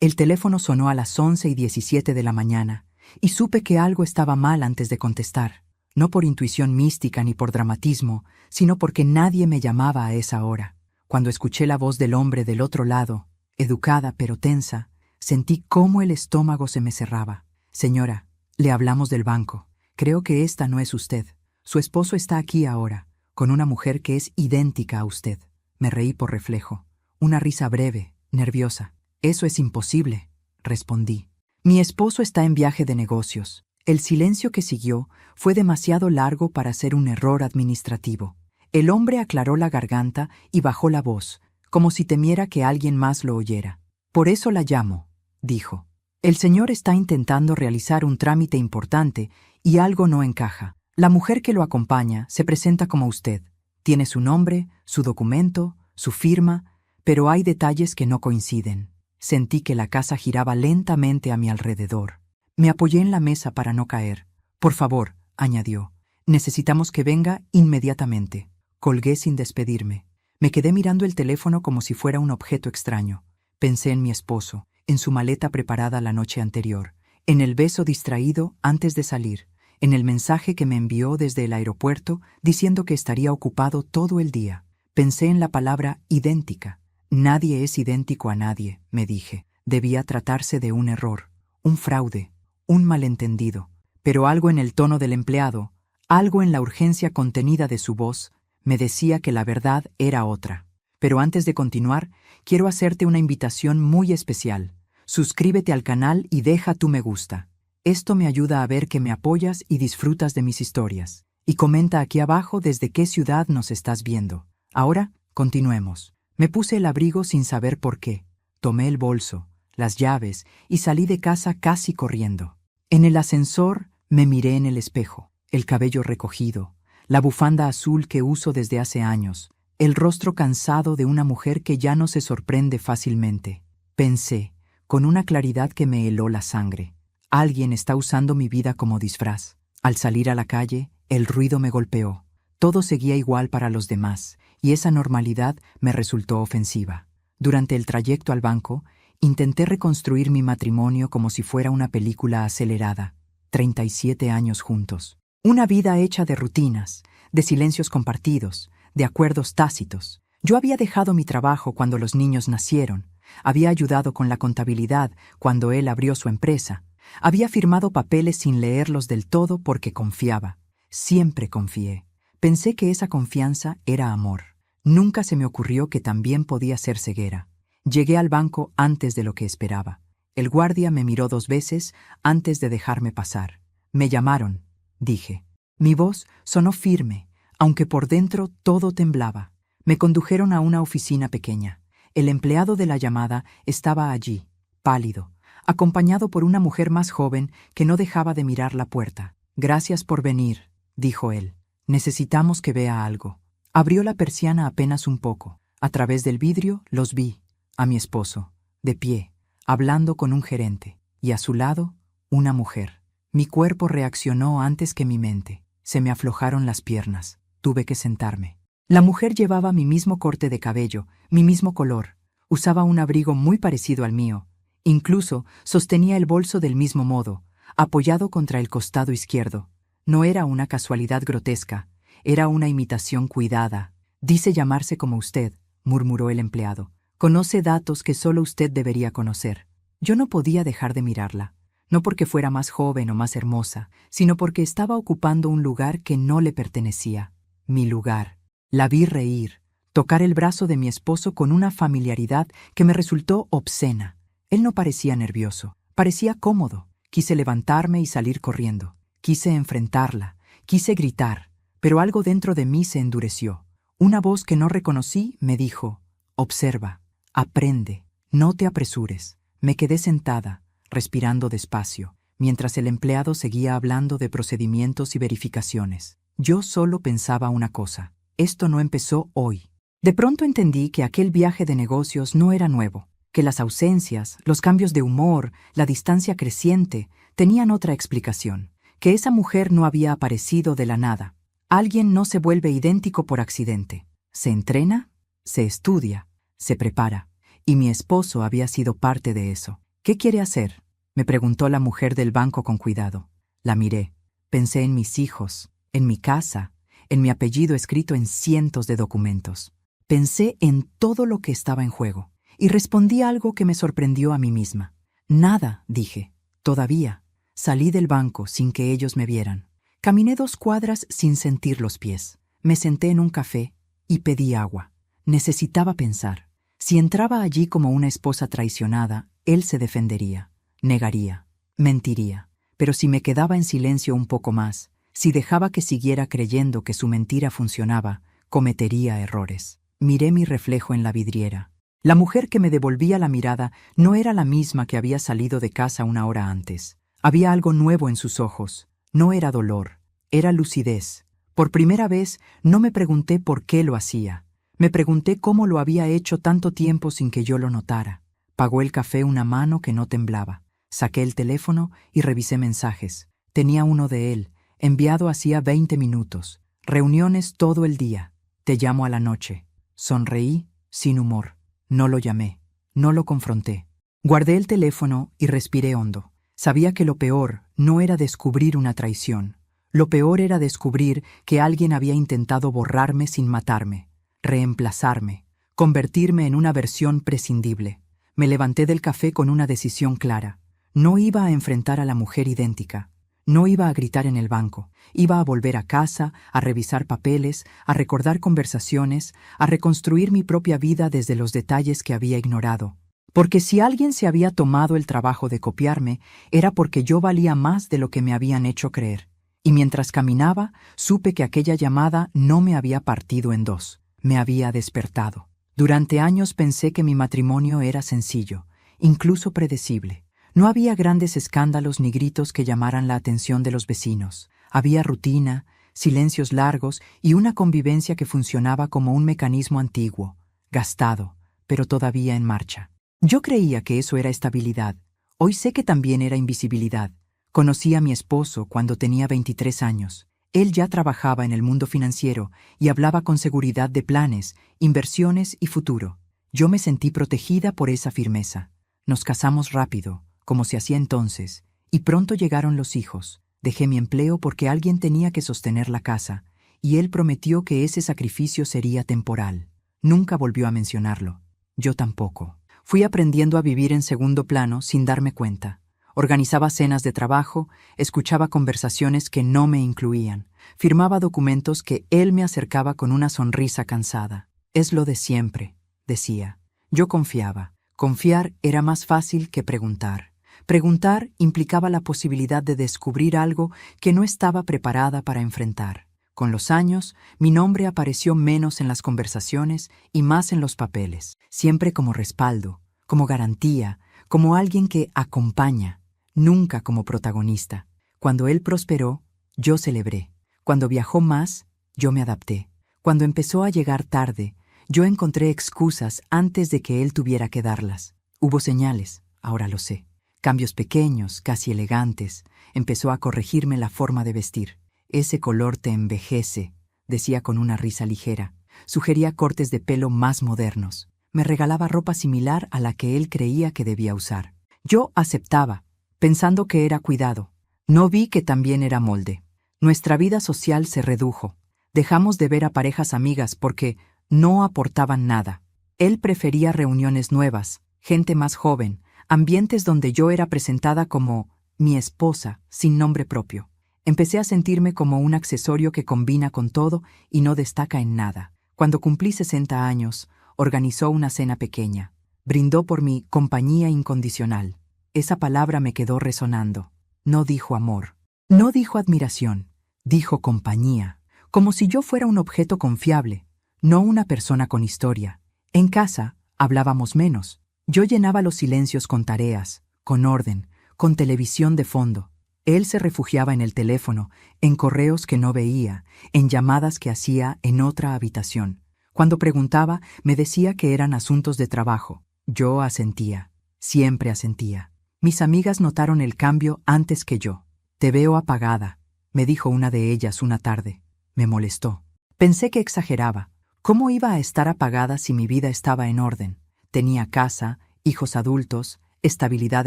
El teléfono sonó a las 11:17 de la mañana, y supe que algo estaba mal antes de contestar, no por intuición mística ni por dramatismo, sino porque nadie me llamaba a esa hora. Cuando escuché la voz del hombre del otro lado, educada pero tensa, sentí cómo el estómago se me cerraba. Señora, le hablamos del banco. Creo que esta no es usted. Su esposo está aquí ahora, con una mujer que es idéntica a usted. Me reí por reflejo. Una risa breve, nerviosa. Eso es imposible, respondí. Mi esposo está en viaje de negocios. El silencio que siguió fue demasiado largo para ser un error administrativo. El hombre aclaró la garganta y bajó la voz, como si temiera que alguien más lo oyera. Por eso la llamo, dijo. El señor está intentando realizar un trámite importante y algo no encaja. La mujer que lo acompaña se presenta como usted. Tiene su nombre, su documento, su firma, pero hay detalles que no coinciden. Sentí que la casa giraba lentamente a mi alrededor. Me apoyé en la mesa para no caer. Por favor, añadió, necesitamos que venga inmediatamente. Colgué sin despedirme. Me quedé mirando el teléfono como si fuera un objeto extraño. Pensé en mi esposo, en su maleta preparada la noche anterior, en el beso distraído antes de salir, en el mensaje que me envió desde el aeropuerto diciendo que estaría ocupado todo el día. Pensé en la palabra idéntica. Nadie es idéntico a nadie, me dije. Debía tratarse de un error, un fraude, un malentendido. Pero algo en el tono del empleado, algo en la urgencia contenida de su voz, me decía que la verdad era otra. Pero antes de continuar, quiero hacerte una invitación muy especial. Suscríbete al canal y deja tu me gusta. Esto me ayuda a ver que me apoyas y disfrutas de mis historias. Y comenta aquí abajo desde qué ciudad nos estás viendo. Ahora, continuemos. Me puse el abrigo sin saber por qué. Tomé el bolso, las llaves y salí de casa casi corriendo. En el ascensor me miré en el espejo, el cabello recogido, la bufanda azul que uso desde hace años, el rostro cansado de una mujer que ya no se sorprende fácilmente. Pensé, con una claridad que me heló la sangre. Alguien está usando mi vida como disfraz. Al salir a la calle, el ruido me golpeó. Todo seguía igual para los demás, y esa normalidad me resultó ofensiva. Durante el trayecto al banco, intenté reconstruir mi matrimonio como si fuera una película acelerada. 37 años juntos. Una vida hecha de rutinas, de silencios compartidos, de acuerdos tácitos. Yo había dejado mi trabajo cuando los niños nacieron. Había ayudado con la contabilidad cuando él abrió su empresa. Había firmado papeles sin leerlos del todo porque confiaba. Siempre confié. Pensé que esa confianza era amor. Nunca se me ocurrió que también podía ser ceguera. Llegué al banco antes de lo que esperaba. El guardia me miró 2 veces antes de dejarme pasar. Me llamaron, dije. Mi voz sonó firme, aunque por dentro todo temblaba. Me condujeron a una oficina pequeña. El empleado de la llamada estaba allí, pálido, acompañado por una mujer más joven que no dejaba de mirar la puerta. Gracias por venir, dijo él. Necesitamos que vea algo. Abrió la persiana apenas un poco. A través del vidrio los vi, a mi esposo, de pie, hablando con un gerente, y a su lado, una mujer. Mi cuerpo reaccionó antes que mi mente. Se me aflojaron las piernas. Tuve que sentarme. La mujer llevaba mi mismo corte de cabello, mi mismo color. Usaba un abrigo muy parecido al mío. Incluso sostenía el bolso del mismo modo, apoyado contra el costado izquierdo. No era una casualidad grotesca, era una imitación cuidada. Dice llamarse como usted, murmuró el empleado. Conoce datos que solo usted debería conocer. Yo no podía dejar de mirarla, no porque fuera más joven o más hermosa, sino porque estaba ocupando un lugar que no le pertenecía. Mi lugar. La vi reír, tocar el brazo de mi esposo con una familiaridad que me resultó obscena. Él no parecía nervioso, parecía cómodo. Quise levantarme y salir corriendo. Quise enfrentarla, quise gritar, pero algo dentro de mí se endureció. Una voz que no reconocí me dijo, observa, aprende, no te apresures. Me quedé sentada, respirando despacio, mientras el empleado seguía hablando de procedimientos y verificaciones. Yo solo pensaba una cosa, esto no empezó hoy. De pronto entendí que aquel viaje de negocios no era nuevo, que las ausencias, los cambios de humor, la distancia creciente, tenían otra explicación, que esa mujer no había aparecido de la nada. Alguien no se vuelve idéntico por accidente. Se entrena, se estudia, se prepara, y mi esposo había sido parte de eso. ¿Qué quiere hacer?, me preguntó la mujer del banco con cuidado. La miré. Pensé en mis hijos, en mi casa, en mi apellido escrito en cientos de documentos. Pensé en todo lo que estaba en juego, y respondí algo que me sorprendió a mí misma. Nada, dije. Todavía. Salí del banco sin que ellos me vieran. Caminé 2 cuadras sin sentir los pies. Me senté en un café y pedí agua. Necesitaba pensar. Si entraba allí como una esposa traicionada, él se defendería, negaría, mentiría. Pero si me quedaba en silencio un poco más, si dejaba que siguiera creyendo que su mentira funcionaba, cometería errores. Miré mi reflejo en la vidriera. La mujer que me devolvía la mirada no era la misma que había salido de casa 1 hora antes. Había algo nuevo en sus ojos. No era dolor, era lucidez. Por primera vez no me pregunté por qué lo hacía. Me pregunté cómo lo había hecho tanto tiempo sin que yo lo notara. Pagó el café una mano que no temblaba. Saqué el teléfono y revisé mensajes. Tenía uno de él, enviado hacía 20 minutos. Reuniones todo el día. Te llamo a la noche. Sonreí, sin humor. No lo llamé. No lo confronté. Guardé el teléfono y respiré hondo. Sabía que lo peor no era descubrir una traición. Lo peor era descubrir que alguien había intentado borrarme sin matarme, reemplazarme, convertirme en una versión prescindible. Me levanté del café con una decisión clara. No iba a enfrentar a la mujer idéntica. No iba a gritar en el banco. Iba a volver a casa, a revisar papeles, a recordar conversaciones, a reconstruir mi propia vida desde los detalles que había ignorado. Porque si alguien se había tomado el trabajo de copiarme, era porque yo valía más de lo que me habían hecho creer. Y mientras caminaba, supe que aquella llamada no me había partido en 2. Me había despertado. Durante años pensé que mi matrimonio era sencillo, incluso predecible. No había grandes escándalos ni gritos que llamaran la atención de los vecinos. Había rutina, silencios largos y una convivencia que funcionaba como un mecanismo antiguo, gastado, pero todavía en marcha. Yo creía que eso era estabilidad. Hoy sé que también era invisibilidad. Conocí a mi esposo cuando tenía 23 años. Él ya trabajaba en el mundo financiero y hablaba con seguridad de planes, inversiones y futuro. Yo me sentí protegida por esa firmeza. Nos casamos rápido, como se hacía entonces, y pronto llegaron los hijos. Dejé mi empleo porque alguien tenía que sostener la casa, y él prometió que ese sacrificio sería temporal. Nunca volvió a mencionarlo. Yo tampoco. Fui aprendiendo a vivir en segundo plano sin darme cuenta. Organizaba cenas de trabajo, escuchaba conversaciones que no me incluían, firmaba documentos que él me acercaba con una sonrisa cansada. Es lo de siempre, decía. Yo confiaba. Confiar era más fácil que preguntar. Preguntar implicaba la posibilidad de descubrir algo que no estaba preparada para enfrentar. Con los años, mi nombre apareció menos en las conversaciones y más en los papeles, siempre como respaldo, como garantía, como alguien que acompaña, nunca como protagonista. Cuando él prosperó, yo celebré. Cuando viajó más, yo me adapté. Cuando empezó a llegar tarde, yo encontré excusas antes de que él tuviera que darlas. Hubo señales, ahora lo sé. Cambios pequeños, casi elegantes. Empezó a corregirme la forma de vestir. Ese color te envejece, decía con una risa ligera. Sugería cortes de pelo más modernos. Me regalaba ropa similar a la que él creía que debía usar. Yo aceptaba, pensando que era cuidado. No vi que también era molde. Nuestra vida social se redujo. Dejamos de ver a parejas amigas porque no aportaban nada. Él prefería reuniones nuevas, gente más joven, ambientes donde yo era presentada como mi esposa, sin nombre propio. Empecé a sentirme como un accesorio que combina con todo y no destaca en nada. Cuando cumplí 60 años, organizó una cena pequeña. Brindó por mi compañía incondicional. Esa palabra me quedó resonando. No dijo amor. No dijo admiración. Dijo compañía. Como si yo fuera un objeto confiable, no una persona con historia. En casa, hablábamos menos. Yo llenaba los silencios con tareas, con orden, con televisión de fondo. Él se refugiaba en el teléfono, en correos que no veía, en llamadas que hacía en otra habitación. Cuando preguntaba, me decía que eran asuntos de trabajo. Yo asentía, siempre asentía. Mis amigas notaron el cambio antes que yo. Te veo apagada, me dijo una de ellas una tarde. Me molestó. Pensé que exageraba. ¿Cómo iba a estar apagada si mi vida estaba en orden? Tenía casa, hijos adultos, estabilidad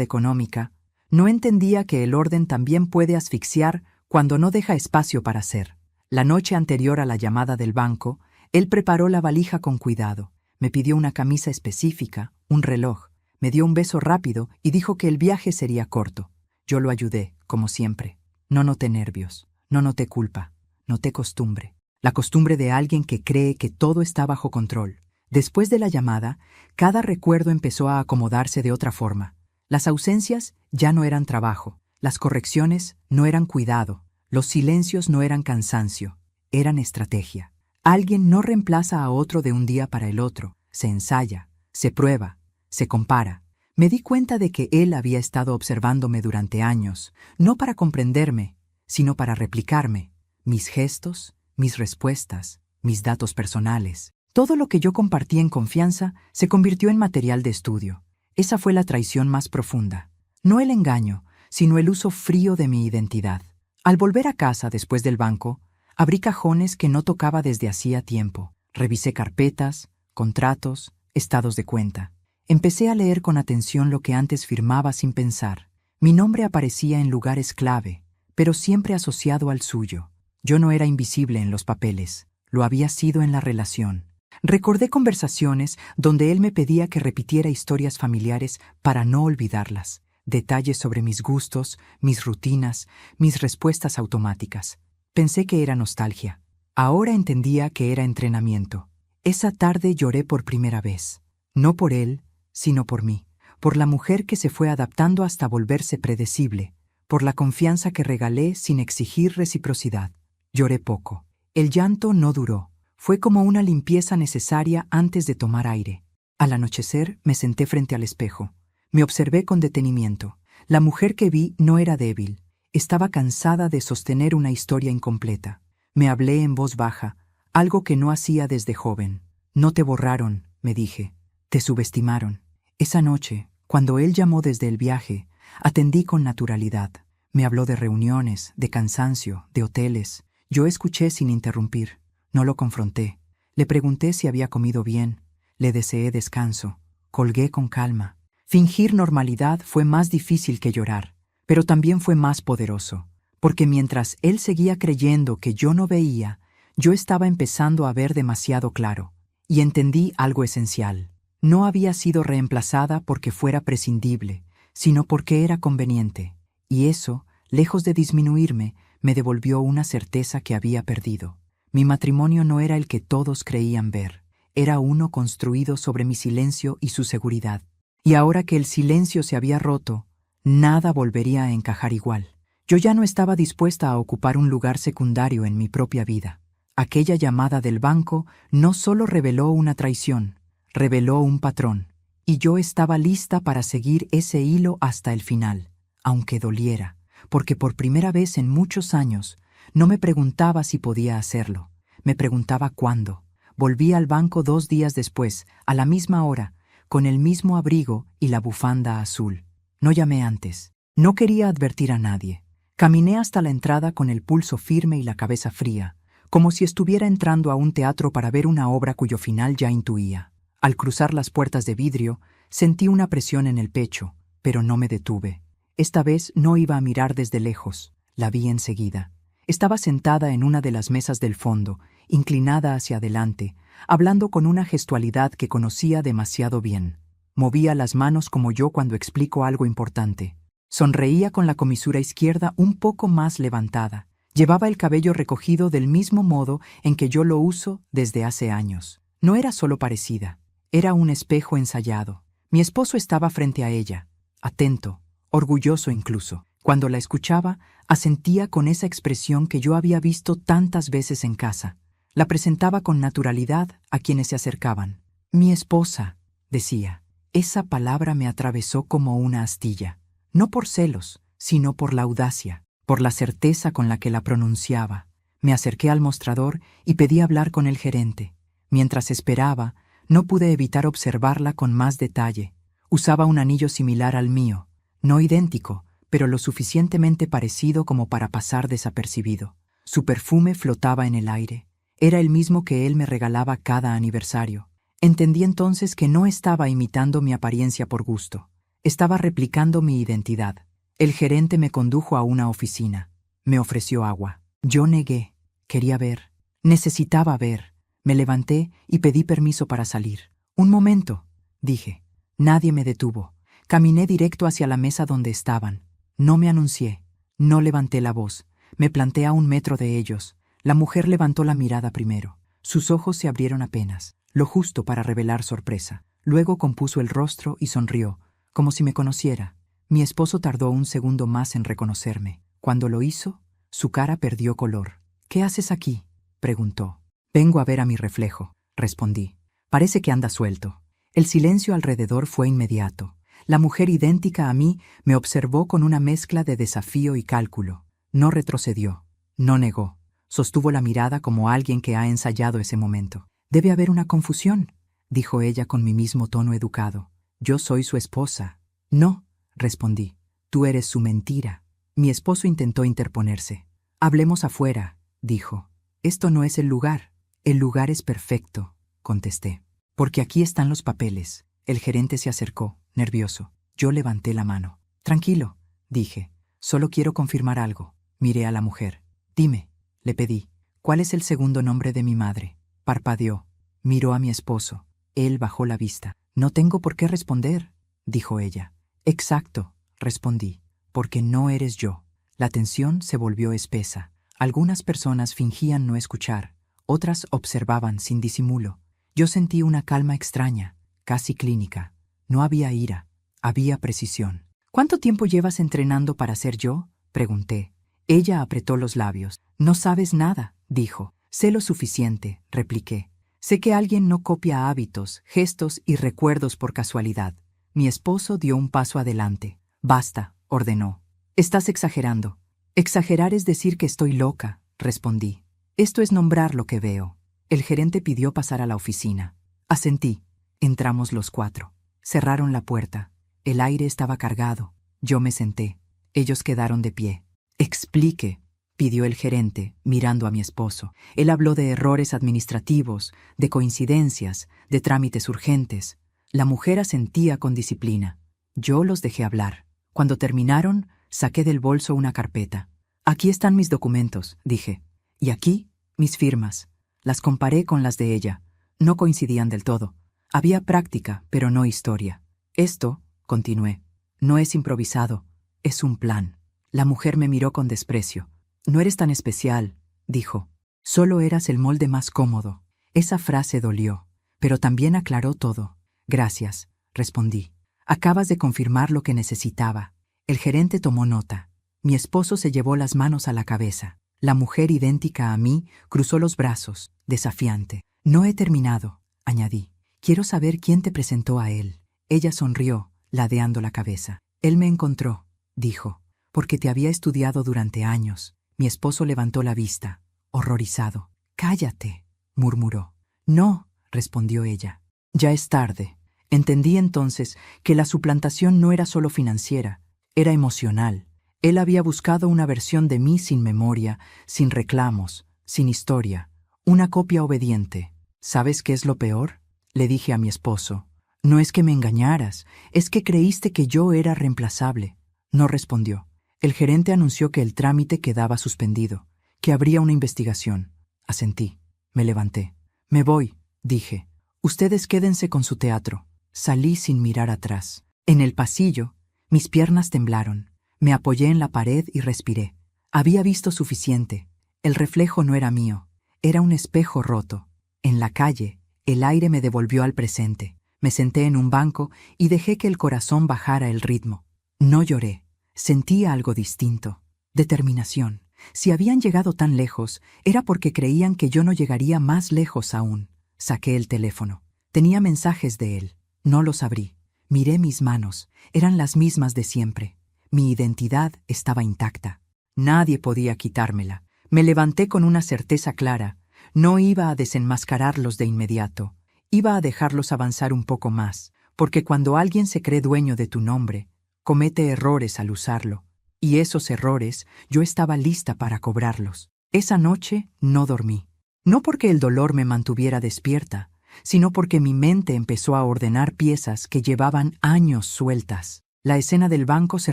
económica. No entendía que el orden también puede asfixiar cuando no deja espacio para ser. La noche anterior a la llamada del banco, él preparó la valija con cuidado. Me pidió una camisa específica, un reloj, me dio un beso rápido y dijo que el viaje sería corto. Yo lo ayudé, como siempre. No noté nervios, no noté culpa, noté costumbre. La costumbre de alguien que cree que todo está bajo control. Después de la llamada, cada recuerdo empezó a acomodarse de otra forma. Las ausencias ya no eran trabajo, las correcciones no eran cuidado, los silencios no eran cansancio, eran estrategia. Alguien no reemplaza a otro de un día para el otro, se ensaya, se prueba, se compara. Me di cuenta de que él había estado observándome durante años, no para comprenderme, sino para replicarme, mis gestos, mis respuestas, mis datos personales. Todo lo que yo compartí en confianza se convirtió en material de estudio. Esa fue la traición más profunda. No el engaño, sino el uso frío de mi identidad. Al volver a casa después del banco, abrí cajones que no tocaba desde hacía tiempo. Revisé carpetas, contratos, estados de cuenta. Empecé a leer con atención lo que antes firmaba sin pensar. Mi nombre aparecía en lugares clave, pero siempre asociado al suyo. Yo no era invisible en los papeles, lo había sido en la relación. Recordé conversaciones donde él me pedía que repitiera historias familiares para no olvidarlas, detalles sobre mis gustos, mis rutinas, mis respuestas automáticas. Pensé que era nostalgia. Ahora entendía que era entrenamiento. Esa tarde lloré por primera vez, no por él, sino por mí, por la mujer que se fue adaptando hasta volverse predecible, por la confianza que regalé sin exigir reciprocidad. Lloré poco. El llanto no duró. Fue como una limpieza necesaria antes de tomar aire. Al anochecer me senté frente al espejo. Me observé con detenimiento. La mujer que vi no era débil. Estaba cansada de sostener una historia incompleta. Me hablé en voz baja, algo que no hacía desde joven. No te borraron, me dije. Te subestimaron. Esa noche, cuando él llamó desde el viaje, atendí con naturalidad. Me habló de reuniones, de cansancio, de hoteles. Yo escuché sin interrumpir. No lo confronté. Le pregunté si había comido bien. Le deseé descanso. Colgué con calma. Fingir normalidad fue más difícil que llorar, pero también fue más poderoso, porque mientras él seguía creyendo que yo no veía, yo estaba empezando a ver demasiado claro. Y entendí algo esencial. No había sido reemplazada porque fuera prescindible, sino porque era conveniente. Y eso, lejos de disminuirme, me devolvió una certeza que había perdido. Mi matrimonio no era el que todos creían ver, era uno construido sobre mi silencio y su seguridad. Y ahora que el silencio se había roto, nada volvería a encajar igual. Yo ya no estaba dispuesta a ocupar un lugar secundario en mi propia vida. Aquella llamada del banco no solo reveló una traición, reveló un patrón. Y yo estaba lista para seguir ese hilo hasta el final, aunque doliera, porque por primera vez en muchos años, no me preguntaba si podía hacerlo. Me preguntaba cuándo. Volví al banco 2 días después, a la misma hora, con el mismo abrigo y la bufanda azul. No llamé antes. No quería advertir a nadie. Caminé hasta la entrada con el pulso firme y la cabeza fría, como si estuviera entrando a un teatro para ver una obra cuyo final ya intuía. Al cruzar las puertas de vidrio, sentí una presión en el pecho, pero no me detuve. Esta vez no iba a mirar desde lejos. La vi enseguida. Estaba sentada en una de las mesas del fondo, inclinada hacia adelante, hablando con una gestualidad que conocía demasiado bien. Movía las manos como yo cuando explico algo importante. Sonreía con la comisura izquierda un poco más levantada. Llevaba el cabello recogido del mismo modo en que yo lo uso desde hace años. No era solo parecida, era un espejo ensayado. Mi esposo estaba frente a ella, atento, orgulloso incluso. Cuando la escuchaba, asentía con esa expresión que yo había visto tantas veces en casa. La presentaba con naturalidad a quienes se acercaban. Mi esposa, decía. Esa palabra me atravesó como una astilla. No por celos, sino por la audacia, por la certeza con la que la pronunciaba. Me acerqué al mostrador y pedí hablar con el gerente. Mientras esperaba, no pude evitar observarla con más detalle. Usaba un anillo similar al mío, no idéntico, pero lo suficientemente parecido como para pasar desapercibido. Su perfume flotaba en el aire. Era el mismo que él me regalaba cada aniversario. Entendí entonces que no estaba imitando mi apariencia por gusto. Estaba replicando mi identidad. El gerente me condujo a una oficina. Me ofreció agua. Yo negué. Quería ver. Necesitaba ver. Me levanté y pedí permiso para salir. Un momento, dije. Nadie me detuvo. Caminé directo hacia la mesa donde estaban. No me anuncié. No levanté la voz. Me planté a 1 metro de ellos. La mujer levantó la mirada primero. Sus ojos se abrieron apenas, lo justo para revelar sorpresa. Luego compuso el rostro y sonrió, como si me conociera. Mi esposo tardó un segundo más en reconocerme. Cuando lo hizo, su cara perdió color. «¿Qué haces aquí?», preguntó. «Vengo a ver a mi reflejo», respondí. «Parece que anda suelto». El silencio alrededor fue inmediato. La mujer idéntica a mí me observó con una mezcla de desafío y cálculo. No retrocedió, no negó. Sostuvo la mirada como alguien que ha ensayado ese momento. «Debe haber una confusión», dijo ella con mi mismo tono educado. «Yo soy su esposa». «No», respondí. «Tú eres su mentira». Mi esposo intentó interponerse. «Hablemos afuera», dijo. «Esto no es el lugar». «El lugar es perfecto», contesté. «Porque aquí están los papeles». El gerente se acercó, nervioso. Yo levanté la mano. «Tranquilo», dije. «Solo quiero confirmar algo». Miré a la mujer. «Dime», le pedí. «¿Cuál es el segundo nombre de mi madre?» Parpadeó. Miró a mi esposo. Él bajó la vista. «No tengo por qué responder», dijo ella. «Exacto», respondí. «Porque no eres yo». La tensión se volvió espesa. Algunas personas fingían no escuchar. Otras observaban sin disimulo. Yo sentí una calma extraña, casi clínica. No había ira, había precisión. «¿Cuánto tiempo llevas entrenando para ser yo?», pregunté. Ella apretó los labios. «No sabes nada», dijo. «Sé lo suficiente», repliqué. «Sé que alguien no copia hábitos, gestos y recuerdos por casualidad». Mi esposo dio un paso adelante. «Basta», ordenó. «Estás exagerando». «Exagerar es decir que estoy loca», respondí. «Esto es nombrar lo que veo». El gerente pidió pasar a la oficina. Asentí. Entramos los 4. Cerraron la puerta. El aire estaba cargado. Yo me senté. Ellos quedaron de pie. «Explique», pidió el gerente, mirando a mi esposo. Él habló de errores administrativos, de coincidencias, de trámites urgentes. La mujer asentía con disciplina. Yo los dejé hablar. Cuando terminaron, saqué del bolso una carpeta. «Aquí están mis documentos», dije. «Y aquí, mis firmas». Las comparé con las de ella. No coincidían del todo. Había práctica, pero no historia. «Esto», continué, «no es improvisado, es un plan». La mujer me miró con desprecio. «No eres tan especial», dijo. «Solo eras el molde más cómodo». Esa frase dolió, pero también aclaró todo. «Gracias», respondí. «Acabas de confirmar lo que necesitaba». El gerente tomó nota. Mi esposo se llevó las manos a la cabeza. La mujer idéntica a mí cruzó los brazos, desafiante. «No he terminado», añadí. «Quiero saber quién te presentó a él». Ella sonrió, ladeando la cabeza. «Él me encontró», dijo, «porque te había estudiado durante años». Mi esposo levantó la vista, horrorizado. «Cállate», murmuró. «No», respondió ella. «Ya es tarde». Entendí entonces que la suplantación no era solo financiera, era emocional. Él había buscado una versión de mí sin memoria, sin reclamos, sin historia, una copia obediente. «¿Sabes qué es lo peor?», le dije a mi esposo. «No es que me engañaras, es que creíste que yo era reemplazable». No respondió. El gerente anunció que el trámite quedaba suspendido, que habría una investigación. Asentí. Me levanté. «Me voy», dije. «Ustedes quédense con su teatro». Salí sin mirar atrás. En el pasillo, mis piernas temblaron. Me apoyé en la pared y respiré. Había visto suficiente. El reflejo no era mío. Era un espejo roto. En la calle, el aire me devolvió al presente. Me senté en un banco y dejé que el corazón bajara el ritmo. No lloré. Sentía algo distinto. Determinación. Si habían llegado tan lejos, era porque creían que yo no llegaría más lejos aún. Saqué el teléfono. Tenía mensajes de él. No los abrí. Miré mis manos. Eran las mismas de siempre. Mi identidad estaba intacta. Nadie podía quitármela. Me levanté con una certeza clara. No iba a desenmascararlos de inmediato. Iba a dejarlos avanzar un poco más, porque cuando alguien se cree dueño de tu nombre, comete errores al usarlo. Y esos errores yo estaba lista para cobrarlos. Esa noche no dormí. No porque el dolor me mantuviera despierta, sino porque mi mente empezó a ordenar piezas que llevaban años sueltas. La escena del banco se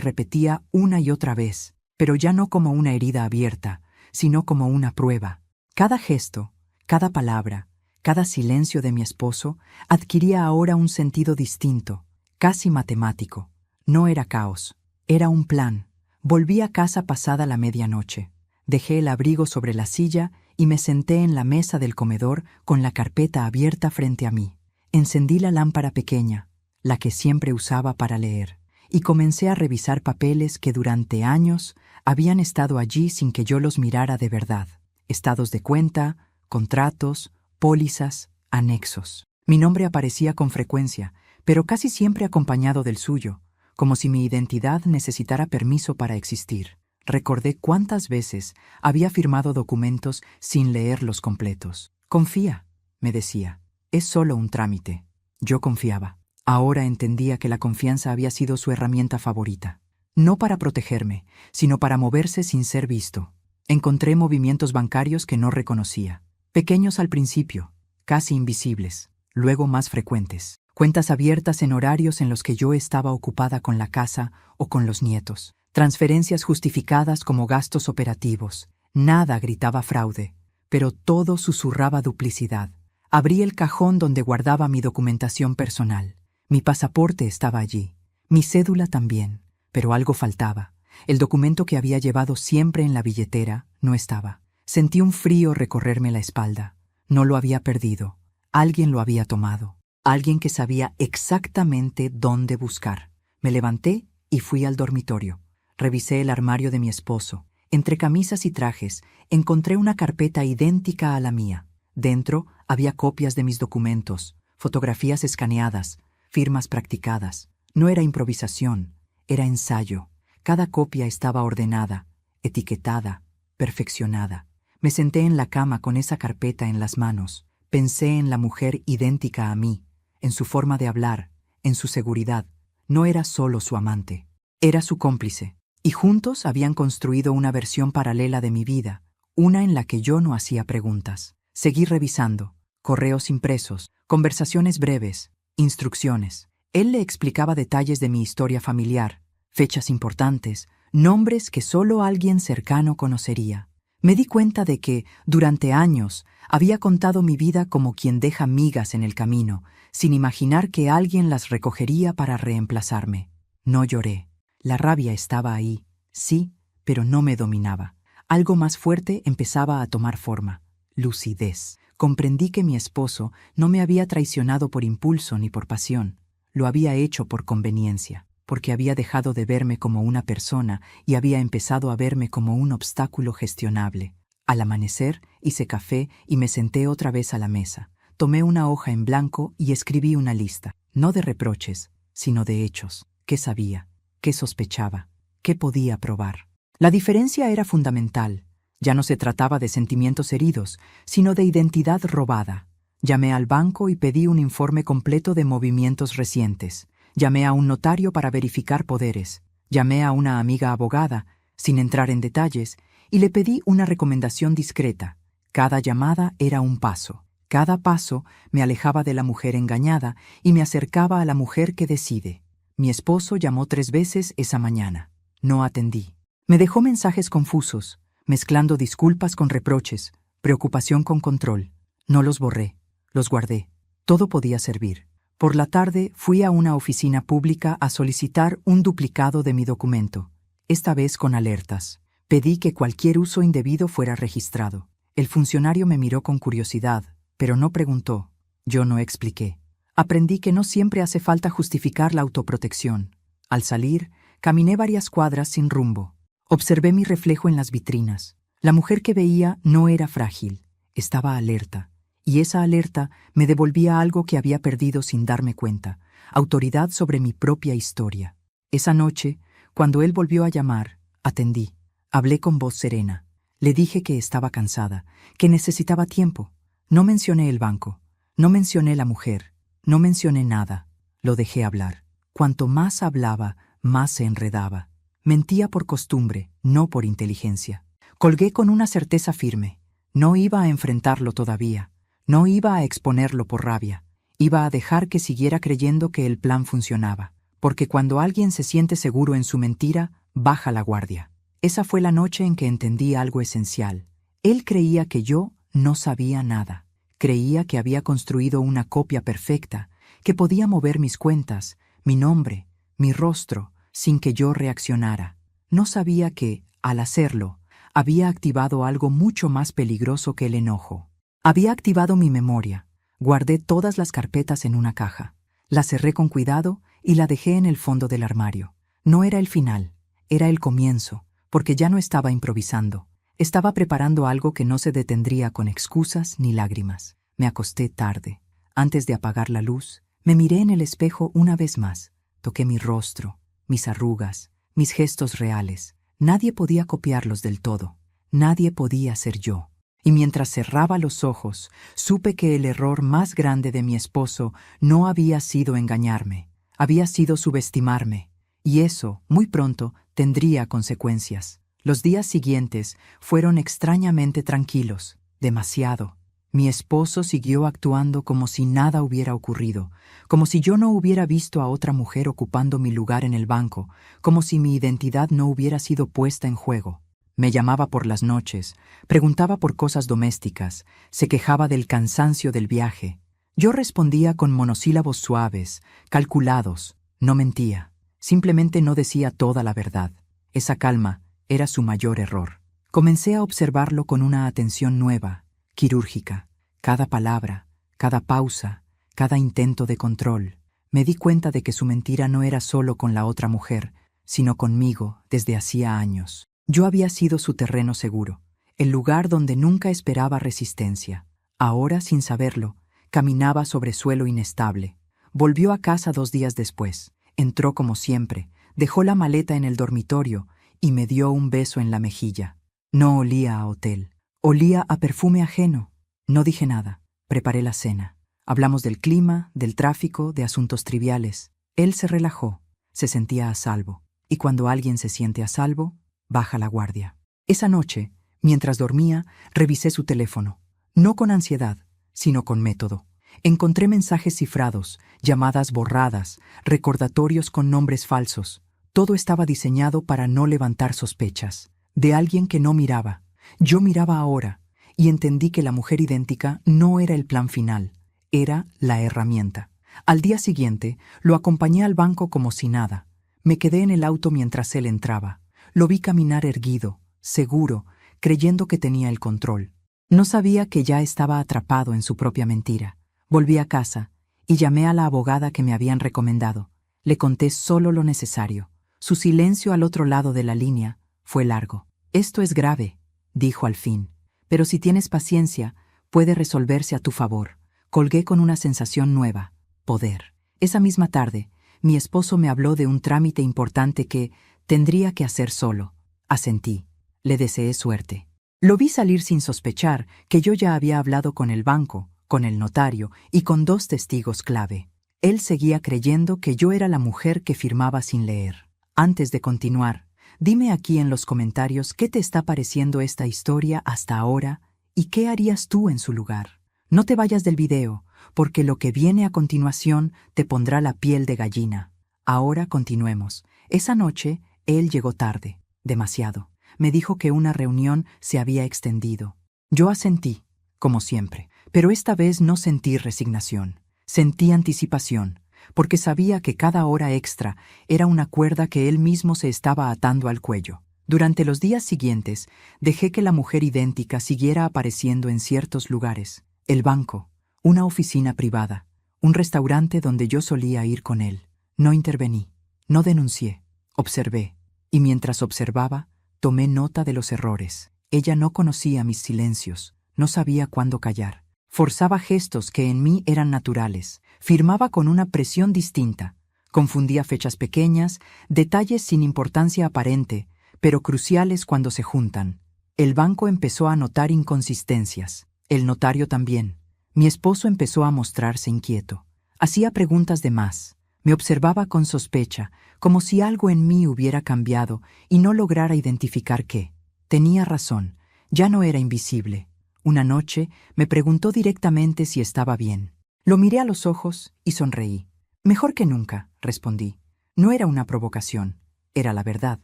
repetía una y otra vez, pero ya no como una herida abierta, sino como una prueba. Cada gesto, cada palabra, cada silencio de mi esposo adquiría ahora un sentido distinto, casi matemático. No era caos, era un plan. Volví a casa pasada la medianoche. Dejé el abrigo sobre la silla y me senté en la mesa del comedor con la carpeta abierta frente a mí. Encendí la lámpara pequeña, la que siempre usaba para leer, y comencé a revisar papeles que durante años habían estado allí sin que yo los mirara de verdad. Estados de cuenta, contratos, pólizas, anexos. Mi nombre aparecía con frecuencia, pero casi siempre acompañado del suyo, como si mi identidad necesitara permiso para existir. Recordé cuántas veces había firmado documentos sin leerlos completos. Confía, me decía, es solo un trámite. Yo confiaba. Ahora entendía que la confianza había sido su herramienta favorita. No para protegerme, sino para moverse sin ser visto. Encontré movimientos bancarios que no reconocía. Pequeños al principio, casi invisibles, luego más frecuentes. Cuentas abiertas en horarios en los que yo estaba ocupada con la casa o con los nietos. Transferencias justificadas como gastos operativos. Nada gritaba fraude, pero todo susurraba duplicidad. Abrí el cajón donde guardaba mi documentación personal. Mi pasaporte estaba allí, mi cédula también, pero algo faltaba. El documento que había llevado siempre en la billetera no estaba. Sentí un frío recorrerme la espalda. No lo había perdido. Alguien lo había tomado. Alguien que sabía exactamente dónde buscar. Me levanté y fui al dormitorio. Revisé el armario de mi esposo. Entre camisas y trajes encontré una carpeta idéntica a la mía. Dentro había copias de mis documentos, fotografías escaneadas, firmas practicadas. No era improvisación, era ensayo. Cada copia estaba ordenada, etiquetada, perfeccionada. Me senté en la cama con esa carpeta en las manos. Pensé en la mujer idéntica a mí, en su forma de hablar, en su seguridad. No era solo su amante, era su cómplice. Y juntos habían construido una versión paralela de mi vida, una en la que yo no hacía preguntas. Seguí revisando, correos impresos, conversaciones breves, instrucciones. Él le explicaba detalles de mi historia familiar, fechas importantes, nombres que solo alguien cercano conocería. Me di cuenta de que, durante años, había contado mi vida como quien deja migas en el camino, sin imaginar que alguien las recogería para reemplazarme. No lloré. La rabia estaba ahí, sí, pero no me dominaba. Algo más fuerte empezaba a tomar forma. Lucidez. Comprendí que mi esposo no me había traicionado por impulso ni por pasión. Lo había hecho por conveniencia, porque había dejado de verme como una persona y había empezado a verme como un obstáculo gestionable. Al amanecer hice café y me senté otra vez a la mesa. Tomé una hoja en blanco y escribí una lista, no de reproches, sino de hechos. ¿Qué sabía? ¿Qué sospechaba? ¿Qué podía probar? La diferencia era fundamental. Ya no se trataba de sentimientos heridos, sino de identidad robada. Llamé al banco y pedí un informe completo de movimientos recientes. Llamé a un notario para verificar poderes. Llamé a una amiga abogada, sin entrar en detalles, y le pedí una recomendación discreta. Cada llamada era un paso. Cada paso me alejaba de la mujer engañada y me acercaba a la mujer que decide. Mi esposo llamó 3 veces esa mañana. No atendí. Me dejó mensajes confusos, mezclando disculpas con reproches, preocupación con control. No los borré, los guardé. Todo podía servir. Por la tarde fui a una oficina pública a solicitar un duplicado de mi documento, esta vez con alertas. Pedí que cualquier uso indebido fuera registrado. El funcionario me miró con curiosidad, pero no preguntó. Yo no expliqué. Aprendí que no siempre hace falta justificar la autoprotección. Al salir, caminé varias cuadras sin rumbo. Observé mi reflejo en las vitrinas. La mujer que veía no era frágil, estaba alerta. Y esa alerta me devolvía algo que había perdido sin darme cuenta, autoridad sobre mi propia historia. Esa noche, cuando él volvió a llamar, atendí. Hablé con voz serena. Le dije que estaba cansada, que necesitaba tiempo. No mencioné el banco, no mencioné la mujer, no mencioné nada. Lo dejé hablar. Cuanto más hablaba, más se enredaba. Mentía por costumbre, no por inteligencia. Colgué con una certeza firme. No iba a enfrentarlo todavía. No iba a exponerlo por rabia. Iba a dejar que siguiera creyendo que el plan funcionaba. porque cuando alguien se siente seguro en su mentira, baja la guardia. Esa fue la noche en que entendí algo esencial. Él creía que yo no sabía nada. Creía que había construido una copia perfecta, que podía mover mis cuentas, mi nombre, mi rostro, sin que yo reaccionara. No sabía que, al hacerlo, había activado algo mucho más peligroso que el enojo. Había activado mi memoria. Guardé todas las carpetas en una caja. La cerré con cuidado y la dejé en el fondo del armario. No era el final, era el comienzo, porque ya no estaba improvisando. Estaba preparando algo que no se detendría con excusas ni lágrimas. Me acosté tarde. Antes de apagar la luz, me miré en el espejo una vez más. Toqué mi rostro, mis arrugas, mis gestos reales. Nadie podía copiarlos del todo. Nadie podía ser yo. Y mientras cerraba los ojos, supe que el error más grande de mi esposo no había sido engañarme, había sido subestimarme, y eso, muy pronto, tendría consecuencias. Los días siguientes fueron extrañamente tranquilos, demasiado. Mi esposo siguió actuando como si nada hubiera ocurrido, como si yo no hubiera visto a otra mujer ocupando mi lugar en el banco, como si mi identidad no hubiera sido puesta en juego. Me llamaba por las noches, preguntaba por cosas domésticas, se quejaba del cansancio del viaje. Yo respondía con monosílabos suaves, calculados, no mentía, simplemente no decía toda la verdad. Esa calma era su mayor error. Comencé a observarlo con una atención nueva, quirúrgica. Cada palabra, cada pausa, cada intento de control. Me di cuenta de que su mentira no era solo con la otra mujer, sino conmigo desde hacía años. Yo había sido su terreno seguro, el lugar donde nunca esperaba resistencia. Ahora, sin saberlo, caminaba sobre suelo inestable. Volvió a casa 2 días después. Entró como siempre, dejó la maleta en el dormitorio y me dio un beso en la mejilla. No olía a hotel, olía a perfume ajeno. No dije nada. Preparé la cena. Hablamos del clima, del tráfico, de asuntos triviales. Él se relajó, se sentía a salvo. Y cuando alguien se siente a salvo, baja la guardia. Esa noche, mientras dormía, revisé su teléfono. No con ansiedad, sino con método. Encontré mensajes cifrados, llamadas borradas, recordatorios con nombres falsos. Todo estaba diseñado para no levantar sospechas. De alguien que no miraba. Yo miraba ahora, y entendí que la mujer idéntica no era el plan final, era la herramienta. Al día siguiente, lo acompañé al banco como si nada. Me quedé en el auto mientras él entraba. Lo vi caminar erguido, seguro, creyendo que tenía el control. No sabía que ya estaba atrapado en su propia mentira. Volví a casa y llamé a la abogada que me habían recomendado. Le conté solo lo necesario. Su silencio al otro lado de la línea fue largo. «Esto es grave», dijo al fin, «pero si tienes paciencia, puede resolverse a tu favor». Colgué con una sensación nueva, poder. Esa misma tarde, mi esposo me habló de un trámite importante que tendría que hacer solo. Asentí. Le deseé suerte. Lo vi salir sin sospechar que yo ya había hablado con el banco, con el notario y con 2 testigos clave. Él seguía creyendo que yo era la mujer que firmaba sin leer. Antes de continuar, dime aquí en los comentarios qué te está pareciendo esta historia hasta ahora y qué harías tú en su lugar. No te vayas del video, porque lo que viene a continuación te pondrá la piel de gallina. Ahora continuemos. Esa noche, él llegó tarde, demasiado. Me dijo que una reunión se había extendido. Yo asentí, como siempre, pero esta vez no sentí resignación. Sentí anticipación, porque sabía que cada hora extra era una cuerda que él mismo se estaba atando al cuello. Durante los días siguientes, dejé que la mujer idéntica siguiera apareciendo en ciertos lugares. El banco, una oficina privada, un restaurante donde yo solía ir con él. No intervení, no denuncié, observé, y mientras observaba, tomé nota de los errores. Ella no conocía mis silencios, no sabía cuándo callar. Forzaba gestos que en mí eran naturales, firmaba con una presión distinta, confundía fechas pequeñas, detalles sin importancia aparente, pero cruciales cuando se juntan. El banco empezó a notar inconsistencias, el notario también. Mi esposo empezó a mostrarse inquieto. Hacía preguntas de más. Me observaba con sospecha, como si algo en mí hubiera cambiado y no lograra identificar qué. Tenía razón, ya no era invisible. Una noche me preguntó directamente si estaba bien. Lo miré a los ojos y sonreí. «Mejor que nunca», respondí. No era una provocación, era la verdad.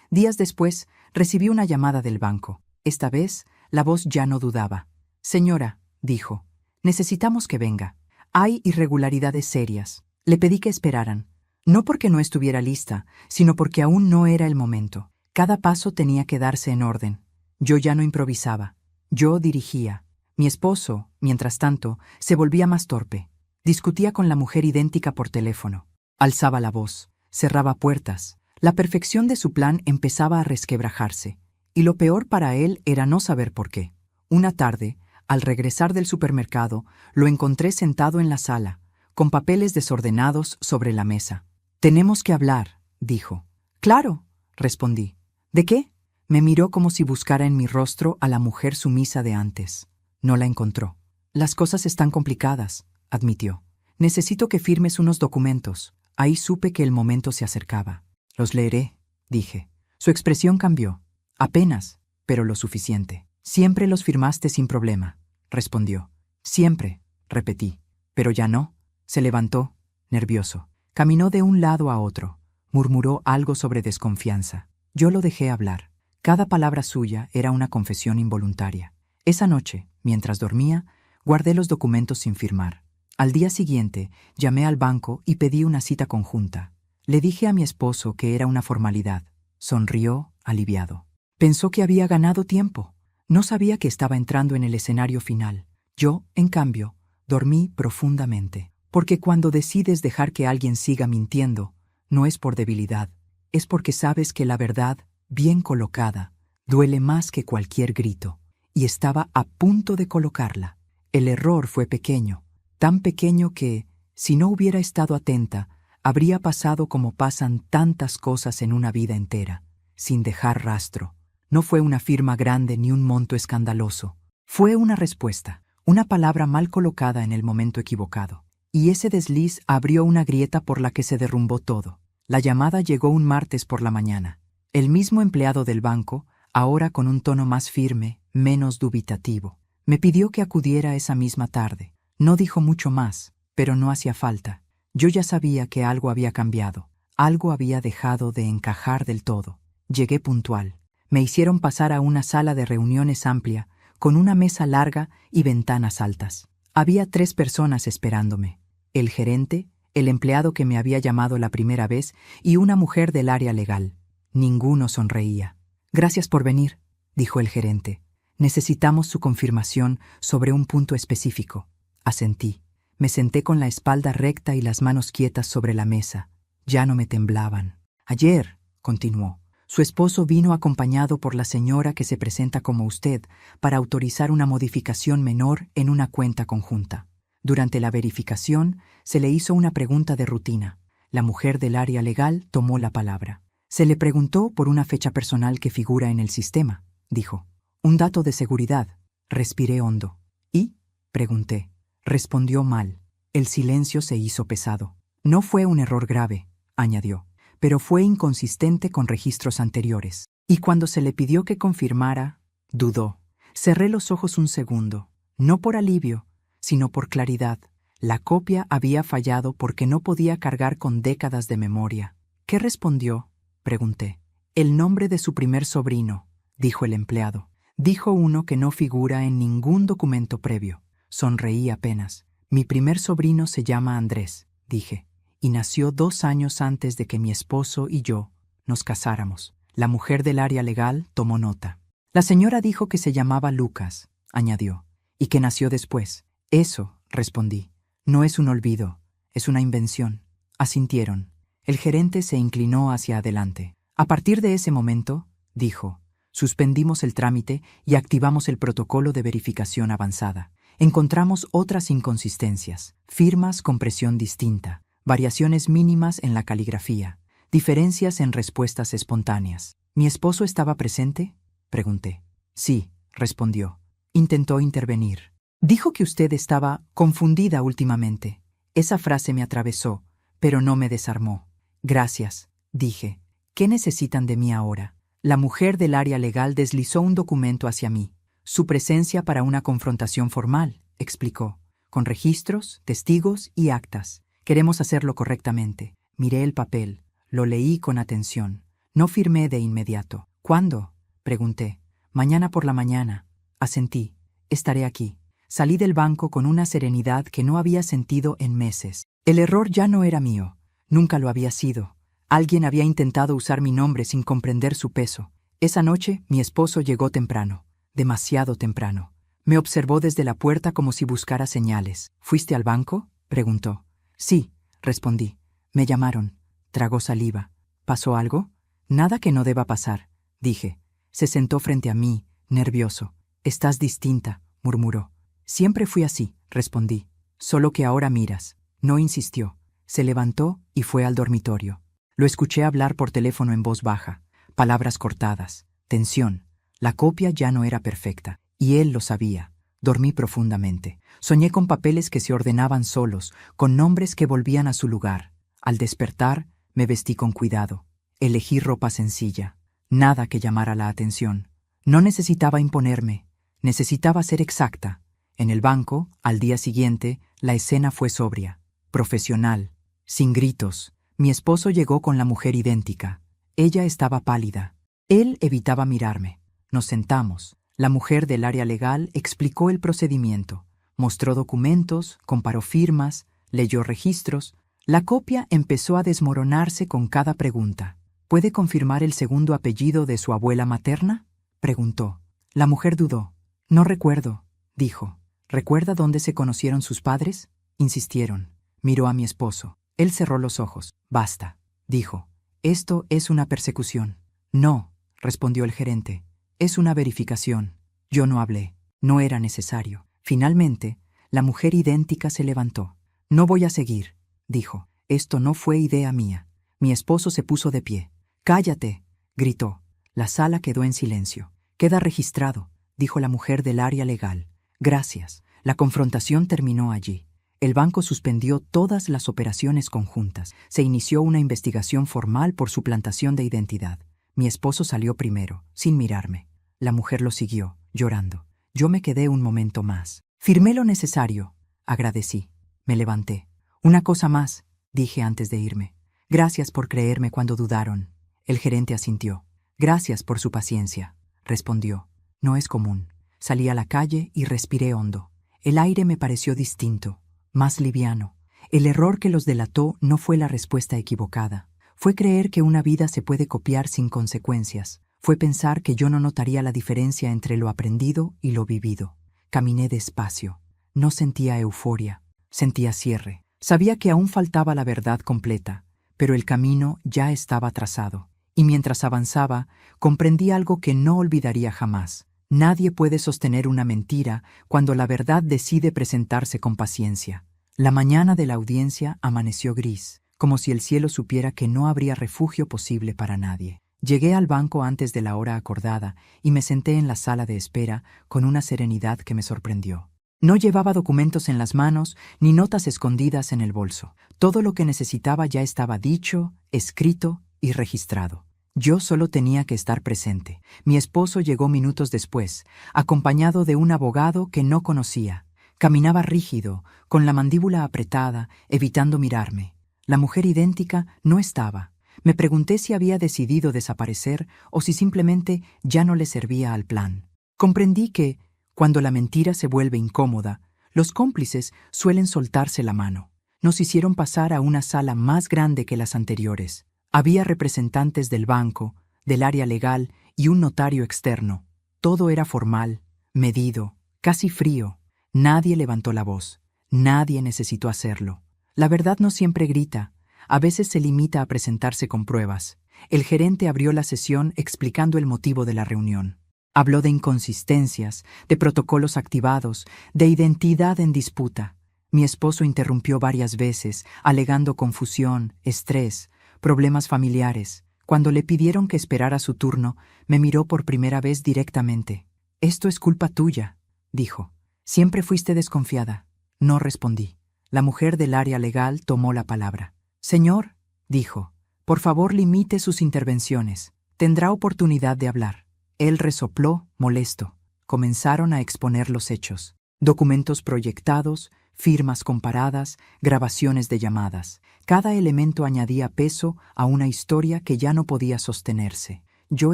Días después, recibí una llamada del banco. Esta vez, la voz ya no dudaba. Señora, dijo, necesitamos que venga. Hay irregularidades serias. Le pedí que esperaran. No porque no estuviera lista, sino porque aún no era el momento. Cada paso tenía que darse en orden. Yo ya no improvisaba. Yo dirigía. Mi esposo, mientras tanto, se volvía más torpe. Discutía con la mujer idéntica por teléfono. Alzaba la voz, cerraba puertas. La perfección de su plan empezaba a resquebrajarse. Y lo peor para él era no saber por qué. Una tarde, al regresar del supermercado, lo encontré sentado en la sala, con papeles desordenados sobre la mesa. «Tenemos que hablar», dijo. «Claro», respondí. «¿De qué?». Me miró como si buscara en mi rostro a la mujer sumisa de antes. No la encontró. «Las cosas están complicadas», admitió. «Necesito que firmes unos documentos». Ahí supe que el momento se acercaba. «Los leeré», dije. Su expresión cambió. «Apenas, pero lo suficiente». «Siempre los firmaste sin problema», respondió. «Siempre», repetí. «Pero ya no». Se levantó, nervioso. Caminó de un lado a otro. Murmuró algo sobre desconfianza. Yo lo dejé hablar. Cada palabra suya era una confesión involuntaria. Esa noche, mientras dormía, guardé los documentos sin firmar. Al día siguiente, llamé al banco y pedí una cita conjunta. Le dije a mi esposo que era una formalidad. Sonrió, aliviado. Pensó que había ganado tiempo. No sabía que estaba entrando en el escenario final. Yo, en cambio, dormí profundamente. Porque cuando decides dejar que alguien siga mintiendo, no es por debilidad, es porque sabes que la verdad, bien colocada, duele más que cualquier grito. Y estaba a punto de colocarla. El error fue pequeño, tan pequeño que, si no hubiera estado atenta, habría pasado como pasan tantas cosas en una vida entera, sin dejar rastro. No fue una firma grande ni un monto escandaloso. Fue una respuesta, una palabra mal colocada en el momento equivocado. Y ese desliz abrió una grieta por la que se derrumbó todo. La llamada llegó un martes por la mañana. El mismo empleado del banco, ahora con un tono más firme, menos dubitativo, me pidió que acudiera esa misma tarde. No dijo mucho más, pero no hacía falta. Yo ya sabía que algo había cambiado. Algo había dejado de encajar del todo. Llegué puntual. Me hicieron pasar a una sala de reuniones amplia, con una mesa larga y ventanas altas. Había 3 personas esperándome. El gerente, el empleado que me había llamado la primera vez y una mujer del área legal. Ninguno sonreía. «Gracias por venir», dijo el gerente. «Necesitamos su confirmación sobre un punto específico». Asentí. Me senté con la espalda recta y las manos quietas sobre la mesa. Ya no me temblaban. «Ayer», continuó, «su esposo vino acompañado por la señora que se presenta como usted para autorizar una modificación menor en una cuenta conjunta. Durante la verificación, se le hizo una pregunta de rutina. La mujer del área legal tomó la palabra. Se le preguntó por una fecha personal que figura en el sistema, dijo. Un dato de seguridad. Respiré hondo. ¿Y? Pregunté. Respondió mal. El silencio se hizo pesado. No fue un error grave, añadió, pero fue inconsistente con registros anteriores. Y cuando se le pidió que confirmara, dudó. Cerré los ojos un segundo, no por alivio, sino por claridad. La copia había fallado porque no podía cargar con décadas de memoria. ¿Qué respondió? Pregunté. El nombre de su primer sobrino, dijo el empleado. Dijo uno que no figura en ningún documento previo. Sonreí apenas. Mi primer sobrino se llama Andrés, dije, y nació 2 años antes de que mi esposo y yo nos casáramos. La mujer del área legal tomó nota. La señora dijo que se llamaba Lucas, añadió, y que nació después. Eso, respondí, no es un olvido, es una invención. Asintieron. El gerente se inclinó hacia adelante. A partir de ese momento, dijo, suspendimos el trámite y activamos el protocolo de verificación avanzada. Encontramos otras inconsistencias, firmas con presión distinta, variaciones mínimas en la caligrafía, diferencias en respuestas espontáneas. ¿Mi esposo estaba presente? Pregunté. Sí, respondió. Intentó intervenir. Dijo que usted estaba confundida últimamente. Esa frase me atravesó, pero no me desarmó. Gracias, dije. ¿Qué necesitan de mí ahora? La mujer del área legal deslizó un documento hacia mí. Su presencia para una confrontación formal, explicó, con registros, testigos y actas. Queremos hacerlo correctamente. Miré el papel, Lo leí con atención. No firmé de inmediato. ¿Cuándo? Pregunté. Mañana por la mañana. Asentí. Estaré aquí. Salí del banco con una serenidad que no había sentido en meses. El error ya no era mío. Nunca lo había sido. Alguien había intentado usar mi nombre sin comprender su peso. Esa noche mi esposo llegó temprano. Demasiado temprano. Me observó desde la puerta como si buscara señales. ¿Fuiste al banco? Preguntó. Sí, respondí. Me llamaron. Tragó saliva. ¿Pasó algo? Nada que no deba pasar, dije. Se sentó frente a mí, nervioso. Estás distinta, murmuró. Siempre fui así, respondí. Solo que ahora miras. No insistió. Se levantó y fue al dormitorio. Lo escuché hablar por teléfono en voz baja. Palabras cortadas. Tensión. La copia ya no era perfecta. Y él lo sabía. Dormí profundamente. Soñé con papeles que se ordenaban solos, con nombres que volvían a su lugar. Al despertar, me vestí con cuidado. Elegí ropa sencilla. Nada que llamara la atención. No necesitaba imponerme. Necesitaba ser exacta. En el banco, al día siguiente, la escena fue sobria, profesional, sin gritos. Mi esposo llegó con la mujer idéntica. Ella estaba pálida. Él evitaba mirarme. Nos sentamos. La mujer del área legal explicó el procedimiento. Mostró documentos, comparó firmas, leyó registros. La copia empezó a desmoronarse con cada pregunta. ¿Puede confirmar el segundo apellido de su abuela materna? Preguntó. La mujer dudó. No recuerdo, dijo. ¿Recuerda dónde se conocieron sus padres? Insistieron. Miró a mi esposo. Él cerró los ojos. Basta, dijo. Esto es una persecución. No, respondió el gerente. Es una verificación. Yo no hablé. No era necesario. Finalmente, la mujer idéntica se levantó. No voy a seguir, dijo. Esto no fue idea mía. Mi esposo se puso de pie. ¡Cállate!, gritó. La sala quedó en silencio. Queda registrado, dijo la mujer del área legal. Gracias. La confrontación terminó allí. El banco suspendió todas las operaciones conjuntas. Se inició una investigación formal por suplantación de identidad. Mi esposo salió primero, sin mirarme. La mujer lo siguió, llorando. Yo me quedé un momento más. Firmé lo necesario. Agradecí. Me levanté. Una cosa más, dije antes de irme. Gracias por creerme cuando dudaron. El gerente asintió. Gracias por su paciencia, respondió. No es común. Salí a la calle y respiré hondo. El aire me pareció distinto, más liviano. El error que los delató no fue la respuesta equivocada. Fue creer que una vida se puede copiar sin consecuencias. Fue pensar que yo no notaría la diferencia entre lo aprendido y lo vivido. Caminé despacio. No sentía euforia. Sentía cierre. Sabía que aún faltaba la verdad completa, pero el camino ya estaba trazado. Y mientras avanzaba, comprendí algo que no olvidaría jamás. Nadie puede sostener una mentira cuando la verdad decide presentarse con paciencia. La mañana de la audiencia amaneció gris, como si el cielo supiera que no habría refugio posible para nadie. Llegué al banco antes de la hora acordada y me senté en la sala de espera con una serenidad que me sorprendió. No llevaba documentos en las manos ni notas escondidas en el bolso. Todo lo que necesitaba ya estaba dicho, escrito y registrado. Yo solo tenía que estar presente. Mi esposo llegó minutos después, acompañado de un abogado que no conocía. Caminaba rígido, con la mandíbula apretada, evitando mirarme. La mujer idéntica no estaba. Me pregunté si había decidido desaparecer o si simplemente ya no le servía al plan. Comprendí que, cuando la mentira se vuelve incómoda, los cómplices suelen soltarse la mano. Nos hicieron pasar a una sala más grande que las anteriores. Había representantes del banco, del área legal y un notario externo. Todo era formal, medido, casi frío. Nadie levantó la voz. Nadie necesitó hacerlo. La verdad no siempre grita. A veces se limita a presentarse con pruebas. El gerente abrió la sesión explicando el motivo de la reunión. Habló de inconsistencias, de protocolos activados, de identidad en disputa. Mi esposo interrumpió varias veces, alegando confusión, estrés, problemas familiares. Cuando le pidieron que esperara su turno, me miró por primera vez directamente. «Esto es culpa tuya», dijo. «Siempre fuiste desconfiada». No respondí. La mujer del área legal tomó la palabra. «Señor», dijo, «por favor limite sus intervenciones. Tendrá oportunidad de hablar». Él resopló, molesto. Comenzaron a exponer los hechos. Documentos proyectados, firmas comparadas, grabaciones de llamadas. Cada elemento añadía peso a una historia que ya no podía sostenerse. Yo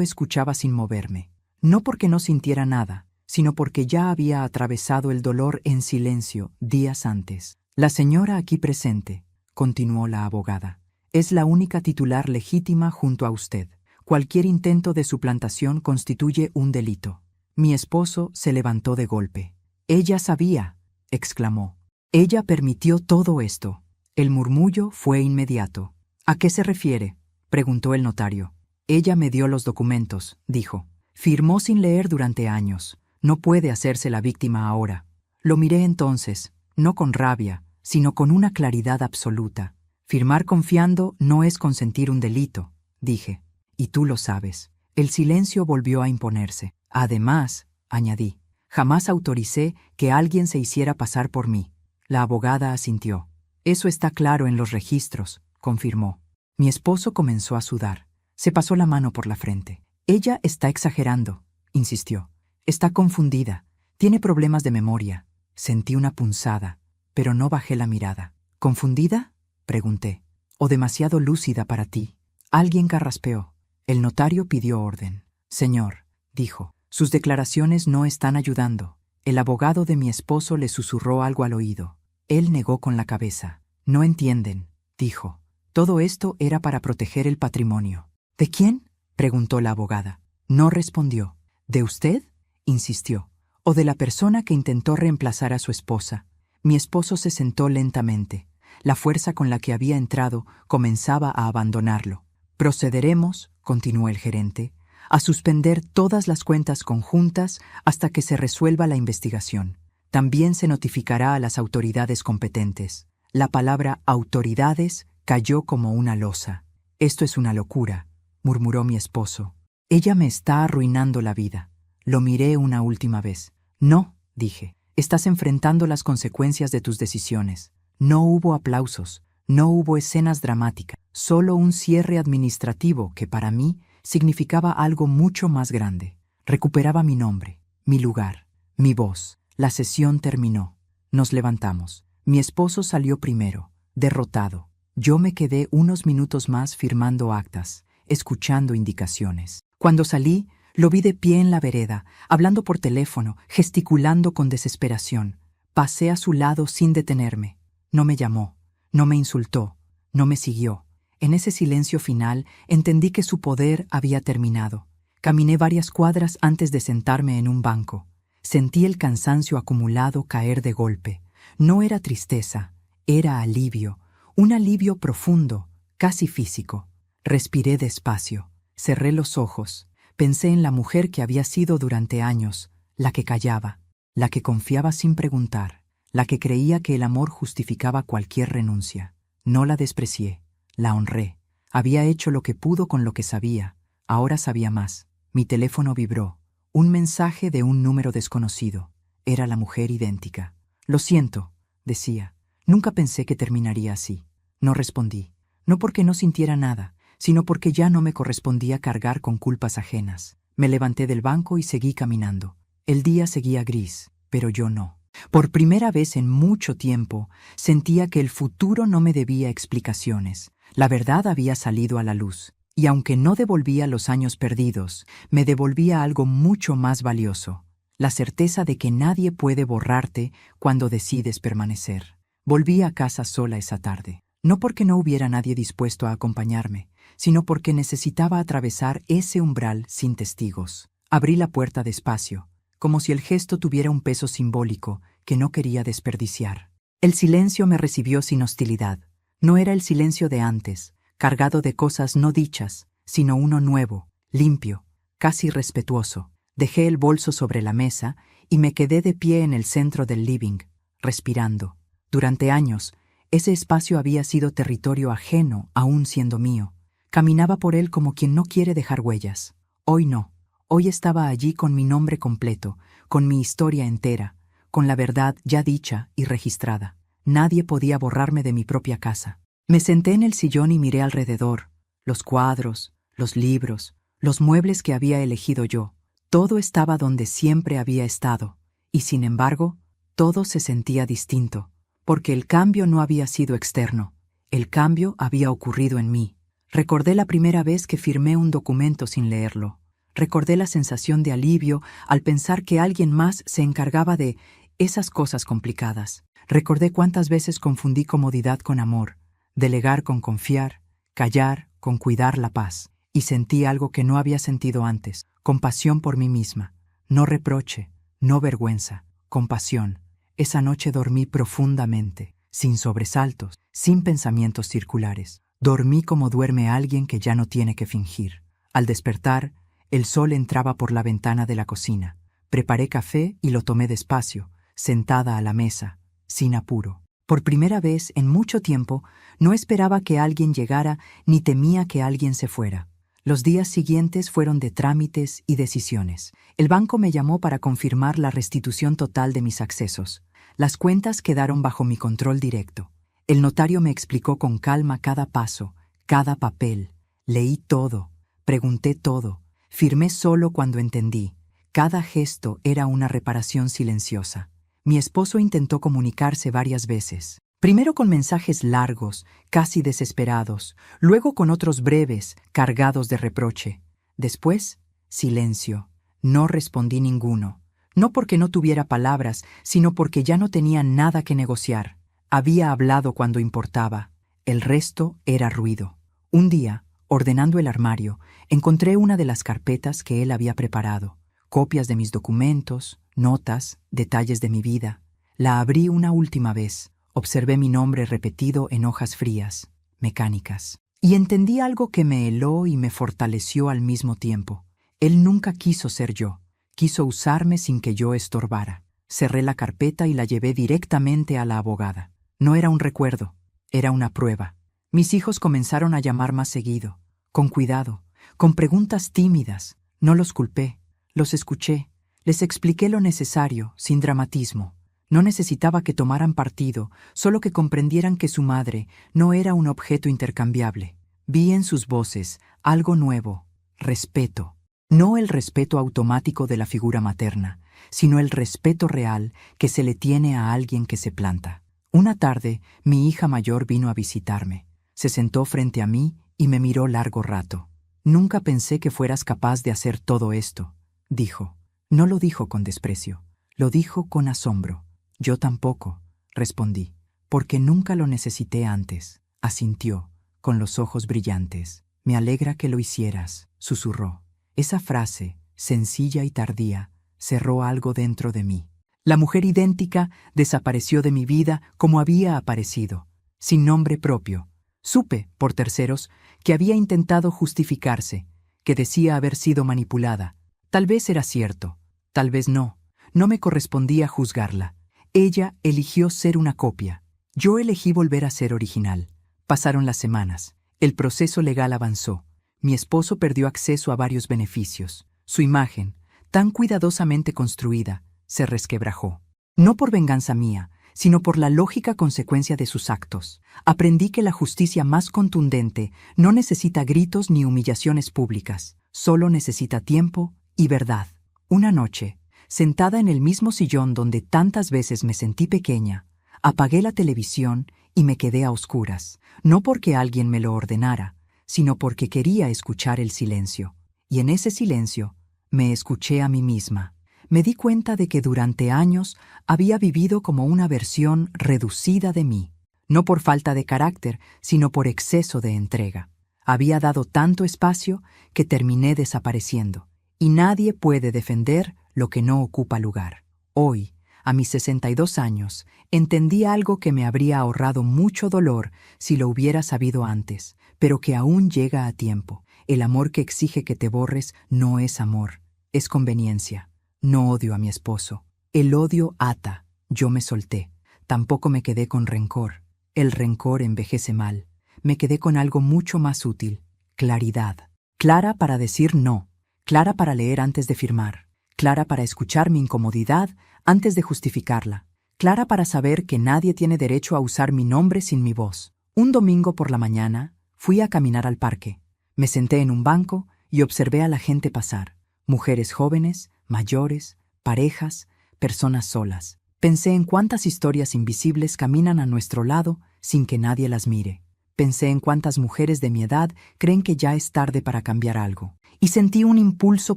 escuchaba sin moverme, no porque no sintiera nada, sino porque ya había atravesado el dolor en silencio días antes. La señora aquí presente, continuó la abogada, es la única titular legítima junto a usted. Cualquier intento de suplantación constituye un delito. Mi esposo se levantó de golpe. Ella sabía, exclamó. Ella permitió todo esto. El murmullo fue inmediato. ¿A qué se refiere?, preguntó el notario. Ella me dio los documentos, dijo. Firmó sin leer durante años. No puede hacerse la víctima ahora. Lo miré entonces, no con rabia, sino con una claridad absoluta. Firmar confiando no es consentir un delito, dije. Y tú lo sabes. El silencio volvió a imponerse. Además, añadí, jamás autoricé que alguien se hiciera pasar por mí. La abogada asintió. Eso está claro en los registros, confirmó. Mi esposo comenzó a sudar. Se pasó la mano por la frente. Ella está exagerando, insistió. Está confundida. Tiene problemas de memoria. Sentí una punzada, pero no bajé la mirada. ¿Confundida?, pregunté. ¿O demasiado lúcida para ti? Alguien carraspeó. El notario pidió orden. Señor, dijo, sus declaraciones no están ayudando. El abogado de mi esposo le susurró algo al oído. Él negó con la cabeza. No entienden, dijo. Todo esto era para proteger el patrimonio. ¿De quién?, preguntó la abogada. No respondió. ¿De usted?, insistió. ¿O de la persona que intentó reemplazar a su esposa? Mi esposo se sentó lentamente. La fuerza con la que había entrado comenzaba a abandonarlo. Procederemos, continuó el gerente, a suspender todas las cuentas conjuntas hasta que se resuelva la investigación. También se notificará a las autoridades competentes. La palabra autoridades cayó como una losa. Esto es una locura, murmuró mi esposo. Ella me está arruinando la vida. Lo miré una última vez. No, dije, estás enfrentando las consecuencias de tus decisiones. No hubo aplausos, no hubo escenas dramáticas, solo un cierre administrativo que para mí significaba algo mucho más grande. Recuperaba mi nombre, mi lugar, mi voz. La sesión terminó. Nos levantamos. Mi esposo salió primero, derrotado. Yo me quedé unos minutos más firmando actas, escuchando indicaciones. Cuando salí, lo vi de pie en la vereda, hablando por teléfono, gesticulando con desesperación. Pasé a su lado sin detenerme. No me llamó, no me insultó, no me siguió. En ese silencio final entendí que su poder había terminado. Caminé varias cuadras antes de sentarme en un banco. Sentí el cansancio acumulado caer de golpe. No era tristeza, era alivio, un alivio profundo, casi físico. Respiré despacio, cerré los ojos, pensé en la mujer que había sido durante años, la que callaba, la que confiaba sin preguntar, la que creía que el amor justificaba cualquier renuncia. No la desprecié, la honré. Había hecho lo que pudo con lo que sabía, ahora sabía más. Mi teléfono vibró. Un mensaje de un número desconocido. Era la mujer idéntica. Lo siento, decía. Nunca pensé que terminaría así. No respondí. No porque no sintiera nada, sino porque ya no me correspondía cargar con culpas ajenas. Me levanté del banco y seguí caminando. El día seguía gris, pero yo no. Por primera vez en mucho tiempo, sentía que el futuro no me debía explicaciones. La verdad había salido a la luz. Y aunque no devolvía los años perdidos, me devolvía algo mucho más valioso, la certeza de que nadie puede borrarte cuando decides permanecer. Volví a casa sola esa tarde, no porque no hubiera nadie dispuesto a acompañarme, sino porque necesitaba atravesar ese umbral sin testigos. Abrí la puerta despacio, como si el gesto tuviera un peso simbólico que no quería desperdiciar. El silencio me recibió sin hostilidad. No era el silencio de antes, cargado de cosas no dichas, sino uno nuevo, limpio, casi respetuoso. Dejé el bolso sobre la mesa y me quedé de pie en el centro del living, respirando. Durante años, ese espacio había sido territorio ajeno, aún siendo mío. Caminaba por él como quien no quiere dejar huellas. Hoy no. Hoy estaba allí con mi nombre completo, con mi historia entera, con la verdad ya dicha y registrada. Nadie podía borrarme de mi propia casa. Me senté en el sillón y miré alrededor, los cuadros, los libros, los muebles que había elegido yo. Todo estaba donde siempre había estado, y sin embargo, todo se sentía distinto, porque el cambio no había sido externo, el cambio había ocurrido en mí. Recordé la primera vez que firmé un documento sin leerlo. Recordé la sensación de alivio al pensar que alguien más se encargaba de esas cosas complicadas. Recordé cuántas veces confundí comodidad con amor, delegar con confiar, callar con cuidar la paz. Y sentí algo que no había sentido antes, compasión por mí misma. No reproche, no vergüenza, compasión. Esa noche dormí profundamente, sin sobresaltos, sin pensamientos circulares. Dormí como duerme alguien que ya no tiene que fingir. Al despertar, el sol entraba por la ventana de la cocina. Preparé café y lo tomé despacio, sentada a la mesa, sin apuro. Por primera vez en mucho tiempo, no esperaba que alguien llegara ni temía que alguien se fuera. Los días siguientes fueron de trámites y decisiones. El banco me llamó para confirmar la restitución total de mis accesos. Las cuentas quedaron bajo mi control directo. El notario me explicó con calma cada paso, cada papel. Leí todo, pregunté todo, firmé solo cuando entendí. Cada gesto era una reparación silenciosa. Mi esposo intentó comunicarse varias veces. Primero con mensajes largos, casi desesperados, luego con otros breves, cargados de reproche. Después, silencio. No respondí ninguno. No porque no tuviera palabras, sino porque ya no tenía nada que negociar. Había hablado cuando importaba. El resto era ruido. Un día, ordenando el armario, encontré una de las carpetas que él había preparado. Copias de mis documentos, notas, detalles de mi vida. La abrí una última vez. Observé mi nombre repetido en hojas frías, mecánicas, y entendí algo que me heló y me fortaleció al mismo tiempo. Él nunca quiso ser yo, quiso usarme sin que yo estorbara. Cerré la carpeta y la llevé directamente a la abogada. No era un recuerdo, era una prueba. Mis hijos comenzaron a llamar más seguido, con cuidado, con preguntas tímidas. No los culpé, los escuché, les expliqué lo necesario, sin dramatismo. No necesitaba que tomaran partido, solo que comprendieran que su madre no era un objeto intercambiable. Vi en sus voces algo nuevo, respeto. No el respeto automático de la figura materna, sino el respeto real que se le tiene a alguien que se planta. Una tarde, mi hija mayor vino a visitarme. Se sentó frente a mí y me miró largo rato. «Nunca pensé que fueras capaz de hacer todo esto», dijo. No lo dijo con desprecio, lo dijo con asombro. «Yo tampoco», respondí, «porque nunca lo necesité antes», asintió, con los ojos brillantes. «Me alegra que lo hicieras», susurró. Esa frase, sencilla y tardía, cerró algo dentro de mí. La mujer idéntica desapareció de mi vida como había aparecido, sin nombre propio. Supe, por terceros, que había intentado justificarse, que decía haber sido manipulada. Tal vez era cierto, tal vez no. No me correspondía juzgarla. Ella eligió ser una copia. Yo elegí volver a ser original. Pasaron las semanas. El proceso legal avanzó. Mi esposo perdió acceso a varios beneficios. Su imagen, tan cuidadosamente construida, se resquebrajó. No por venganza mía, sino por la lógica consecuencia de sus actos. Aprendí que la justicia más contundente no necesita gritos ni humillaciones públicas. Solo necesita tiempo y verdad. Una noche, sentada en el mismo sillón donde tantas veces me sentí pequeña, apagué la televisión y me quedé a oscuras, no porque alguien me lo ordenara, sino porque quería escuchar el silencio. Y en ese silencio me escuché a mí misma. Me di cuenta de que durante años había vivido como una versión reducida de mí, no por falta de carácter, sino por exceso de entrega. Había dado tanto espacio que terminé desapareciendo, y nadie puede defender lo que no ocupa lugar. Hoy, a mis 62 años, entendí algo que me habría ahorrado mucho dolor si lo hubiera sabido antes, pero que aún llega a tiempo. El amor que exige que te borres no es amor, es conveniencia. No odio a mi esposo. El odio ata. Yo me solté. Tampoco me quedé con rencor. El rencor envejece mal. Me quedé con algo mucho más útil. Claridad. Clara para decir no. Clara para leer antes de firmar. Clara para escuchar mi incomodidad antes de justificarla. Clara para saber que nadie tiene derecho a usar mi nombre sin mi voz. Un domingo por la mañana fui a caminar al parque. Me senté en un banco y observé a la gente pasar. Mujeres jóvenes, mayores, parejas, personas solas. Pensé en cuántas historias invisibles caminan a nuestro lado sin que nadie las mire. Pensé en cuántas mujeres de mi edad creen que ya es tarde para cambiar algo. Y sentí un impulso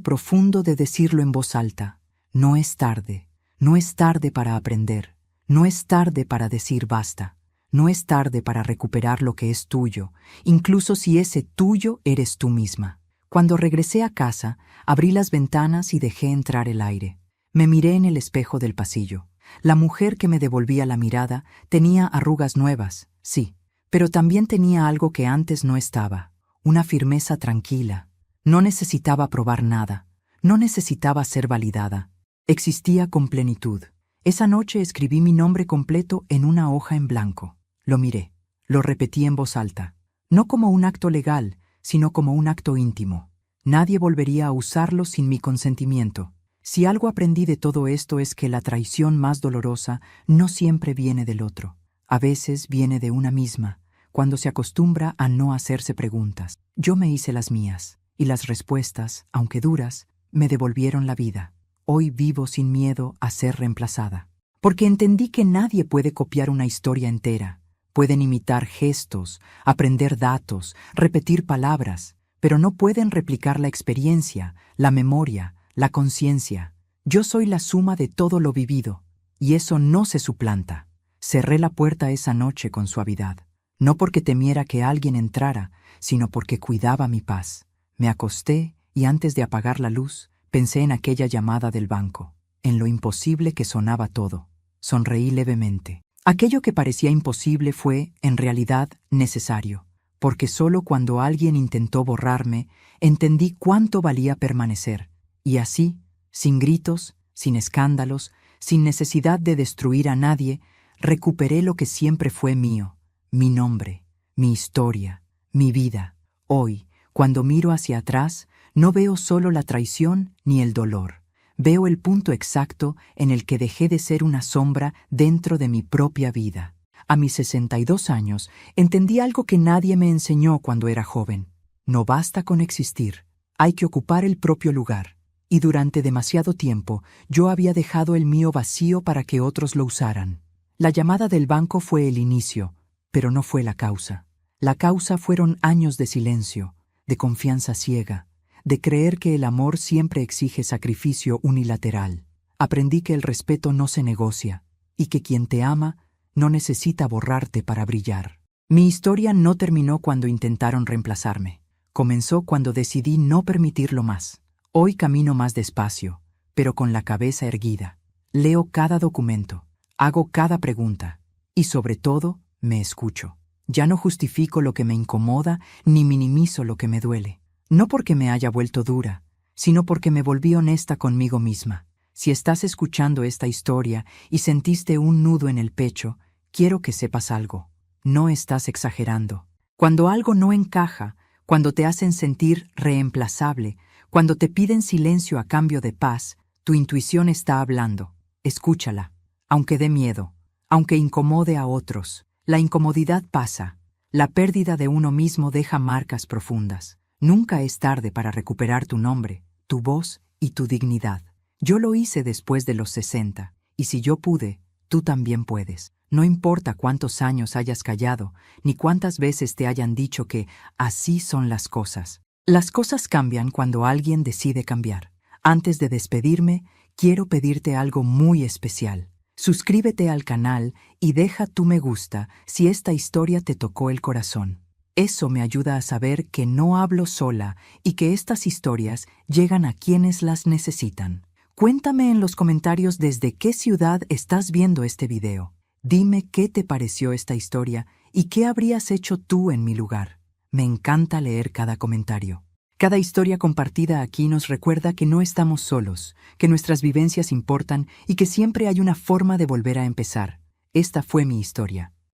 profundo de decirlo en voz alta. No es tarde. No es tarde para aprender. No es tarde para decir basta. No es tarde para recuperar lo que es tuyo, incluso si ese tuyo eres tú misma. Cuando regresé a casa, abrí las ventanas y dejé entrar el aire. Me miré en el espejo del pasillo. La mujer que me devolvía la mirada tenía arrugas nuevas, sí, pero también tenía algo que antes no estaba, una firmeza tranquila. No necesitaba probar nada, no necesitaba ser validada. Existía con plenitud. Esa noche escribí mi nombre completo en una hoja en blanco. Lo miré, lo repetí en voz alta, no como un acto legal, sino como un acto íntimo. Nadie volvería a usarlo sin mi consentimiento. Si algo aprendí de todo esto es que la traición más dolorosa no siempre viene del otro. A veces viene de una misma, cuando se acostumbra a no hacerse preguntas. Yo me hice las mías, y las respuestas, aunque duras, me devolvieron la vida. Hoy vivo sin miedo a ser reemplazada. Porque entendí que nadie puede copiar una historia entera. Pueden imitar gestos, aprender datos, repetir palabras, pero no pueden replicar la experiencia, la memoria, la conciencia. Yo soy la suma de todo lo vivido, y eso no se suplanta. Cerré la puerta esa noche con suavidad, no porque temiera que alguien entrara, sino porque cuidaba mi paz. Me acosté y antes de apagar la luz, pensé en aquella llamada del banco, en lo imposible que sonaba todo. Sonreí levemente. Aquello que parecía imposible fue, en realidad, necesario, porque solo cuando alguien intentó borrarme, entendí cuánto valía permanecer. Y así, sin gritos, sin escándalos, sin necesidad de destruir a nadie, recuperé lo que siempre fue mío, mi nombre, mi historia, mi vida. Hoy, cuando miro hacia atrás, no veo solo la traición ni el dolor. Veo el punto exacto en el que dejé de ser una sombra dentro de mi propia vida. A mis 62 años, entendí algo que nadie me enseñó cuando era joven. No basta con existir, hay que ocupar el propio lugar. Y durante demasiado tiempo, yo había dejado el mío vacío para que otros lo usaran. La llamada del banco fue el inicio, pero no fue la causa. La causa fueron años de silencio, de confianza ciega, de creer que el amor siempre exige sacrificio unilateral. Aprendí que el respeto no se negocia, y que quien te ama no necesita borrarte para brillar. Mi historia no terminó cuando intentaron reemplazarme. Comenzó cuando decidí no permitirlo más. Hoy camino más despacio, pero con la cabeza erguida. Leo cada documento, hago cada pregunta, y sobre todo, me escucho. Ya no justifico lo que me incomoda ni minimizo lo que me duele. No porque me haya vuelto dura, sino porque me volví honesta conmigo misma. Si estás escuchando esta historia y sentiste un nudo en el pecho, quiero que sepas algo. No estás exagerando. Cuando algo no encaja, cuando te hacen sentir reemplazable, cuando te piden silencio a cambio de paz, tu intuición está hablando. Escúchala, aunque dé miedo, aunque incomode a otros. La incomodidad pasa. La pérdida de uno mismo deja marcas profundas. Nunca es tarde para recuperar tu nombre, tu voz y tu dignidad. Yo lo hice después de los 60, y si yo pude, tú también puedes. No importa cuántos años hayas callado, ni cuántas veces te hayan dicho que así son las cosas. Las cosas cambian cuando alguien decide cambiar. Antes de despedirme, quiero pedirte algo muy especial. Suscríbete al canal y deja tu me gusta si esta historia te tocó el corazón. Eso me ayuda a saber que no hablo sola y que estas historias llegan a quienes las necesitan. Cuéntame en los comentarios desde qué ciudad estás viendo este video. Dime qué te pareció esta historia y qué habrías hecho tú en mi lugar. Me encanta leer cada comentario. Cada historia compartida aquí nos recuerda que no estamos solos, que nuestras vivencias importan y que siempre hay una forma de volver a empezar. Esta fue mi historia.